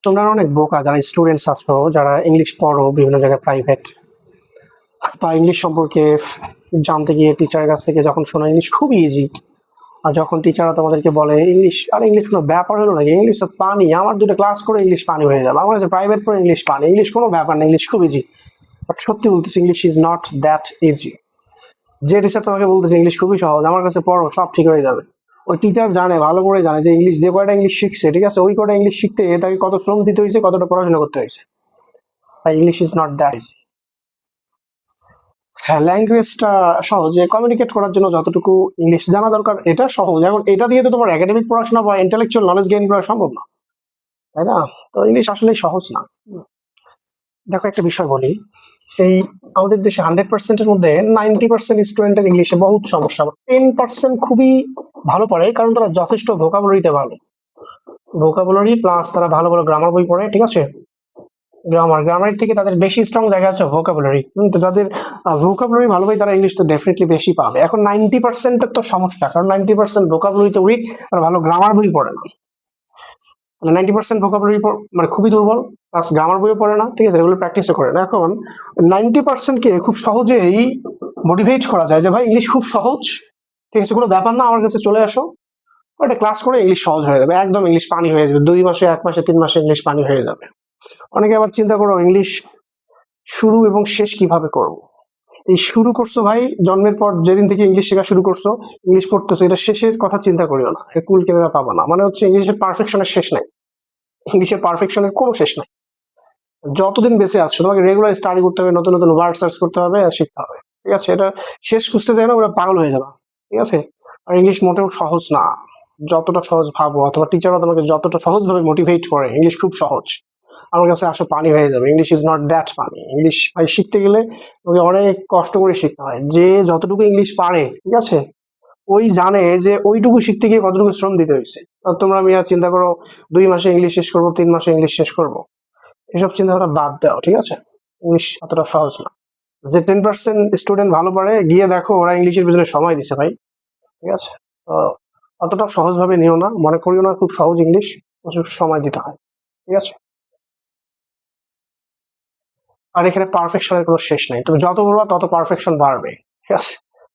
তোমরা অনেক বোকা যারা স্টুডেন্টস আছো, যারা ইংলিশ পড়ো বিভিন্ন জায়গায় প্রাইভেট বা ইংলিশ সম্পর্কে জানতে গিয়ে টিচারের কাছ থেকে যখন শোনো ইংলিশ খুব ইজি, আর যখন টিচাররা তোমাদেরকে বলে ইংলিশ, আর ইংলিশ কোনো ব্যাপার হলো নাকি, ইংলিশ তো পানি, আমার দুটো ক্লাস করে ইংলিশ পানি হয়ে যাবে, আমার কাছে প্রাইভেট পড়ে ইংলিশ পানি, ইংলিশ কোনো ব্যাপার না, ইংলিশ খুব ইজি। বাট সত্যি বলতেছি English is not that easy. যে টিচার তোমাকে বলতেছে ইংলিশ খুবই সহজ, আমার কাছে পড়ো সব ঠিক হয়ে যাবে, ওই টিচার জানে, ভালো করে জানে যে ইংলিশ যে কয়টা ইংলিশ শিখছে, ঠিক আছে, ওই কয়টা ইংলিশ শিখতে তাকে কত শ্রম দিতে হয়েছে, কতটা পড়াশোনা করতে হয়েছে। English is not that easy. হ্যাঁ, ল্যাঙ্গুয়েজটা সহজ, যে কমিউনিকেট করার জন্য যতটুকু ইংলিশ জানা দরকার এটা সহজ। এখন এটা দিয়ে তো তোমার একাডেমিক পড়াশোনা বা ইন্টেলেকচুয়াল নলেজ গেইন করা সম্ভব না, তাই না? তো ইংলিশ আসলে সহজ না। দেখো একটা বিষয় বলি, এই আমাদের দেশে 100%-এর মধ্যে 90% স্টুডেন্টের ইংলিশে বহুত সমস্যা, 10% খুবই ভালো পড়ে, কারণ তারা যথেষ্ট ভোকাবুলারিতে ভালো, ভোকাবুলারি প্লাস তারা ভালো ভালো গ্রামার বই পড়ে, ঠিক আছে। গ্রামারের থেকে তাদের বেশি স্ট্রং জায়গা আছে ভোকাবুলারি, তো যাদের ভোকাবুলারি ভালো হয় তারা ইংলিশ তো ডেফিনেটলি বেশি পাবে। এখন 90%-এর তো সমস্যা, কারণ 90% ভোকাবুলারিতে উইক আর ভালো গ্রামার বই পড়ে না। 90% ভোকাবুলারি মানে খুবই দুর্বল, প্লাস গ্রামার বইও পড়ে না, ঠিক আছে, এগুলো প্র্যাকটিসও করে না। এখন 90%-কে খুব সহজেই মোটিভেট করা যায় যে ভাই ইংলিশ খুব সহজ, ঠিক আছে, কোনো ব্যাপার না, আমার কাছে চলে আসো, একটা ক্লাস করে ইংলিশ সহজ হয়ে যাবে, একদম ইংলিশ পানি হয়ে যাবে, 2 মাসে 1 মাসে 3 মাসে ইংলিশ পানি হয়ে যাবে। অনেকে আবার চিন্তা করো ইংলিশ শুরু এবং শেষ কিভাবে করব। এই শুরু করছো ভাই, জন্মের পর যেদিন থেকে ইংলিশ শেখা শুরু করছো, ইংলিশ পড়তেছো, এটা শেষের কথা চিন্তা করিও না, এর কুল কেনারা পাবা না। মানে হচ্ছে ইংলিশের পারফেকশনের শেষ নাই, ইংলিশের পারফেকশনের কোনো শেষ নাই। যতদিন বেঁচে আসছো তোমাকে রেগুলার স্টাডি করতে হবে, নতুন নতুন ওয়ার্ড সার্চ করতে হবে আর শিখতে হবে, ঠিক আছে। এটা শেষ খুঁজতে যায় না, ওরা পাগল হয়ে যাবে, ঠিক আছে। আর ইংলিশ মোটেও সহজ না, যতটা সহজ ভাবো, অথবা টিচাররা তোমাকে যতটা সহজভাবে মোটিভেট করে ইংলিশ খুব সহজ, আমার কাছে আসো পানি হয়ে যাবে, ইংলিশ ইজ নট দ্যাট পানি। ইংলিশ ভাই শিখতে গেলে তোমাকে অনেক কষ্ট করে শিখতে হয়। যে যতটুকু ইংলিশ পারে, ঠিক আছে, ওই জানে যে ওইটুকু শিখতে গিয়ে কতটুকু শ্রম দিতে হয়েছে। আর তোমরা আমি আর চিন্তা করো 2 মাসে ইংলিশ শেষ করবো, 3 মাসে ইংলিশ শেষ করবো, এসব চিন্তা ভাবনা বাদ দাও, ঠিক আছে। ইংলিশ অতটা সহজ না। যে 10% স্টুডেন্ট ভালো পারে, গিয়ে দেখো ওরা ইংলিশের পিছনে সময় দিচ্ছে ভাই, ঠিক আছে। তো অতটা সহজ ভাবে নিও না, মনে করিও না খুব সহজ ইংলিশ, প্রচুর সময় দিতে হয়, ঠিক আছে। আর এখানে পারফেকশনের কোনো শেষ নাই, তুমি যত বলবা তত পারফেকশন বাড়বে, ঠিক আছে।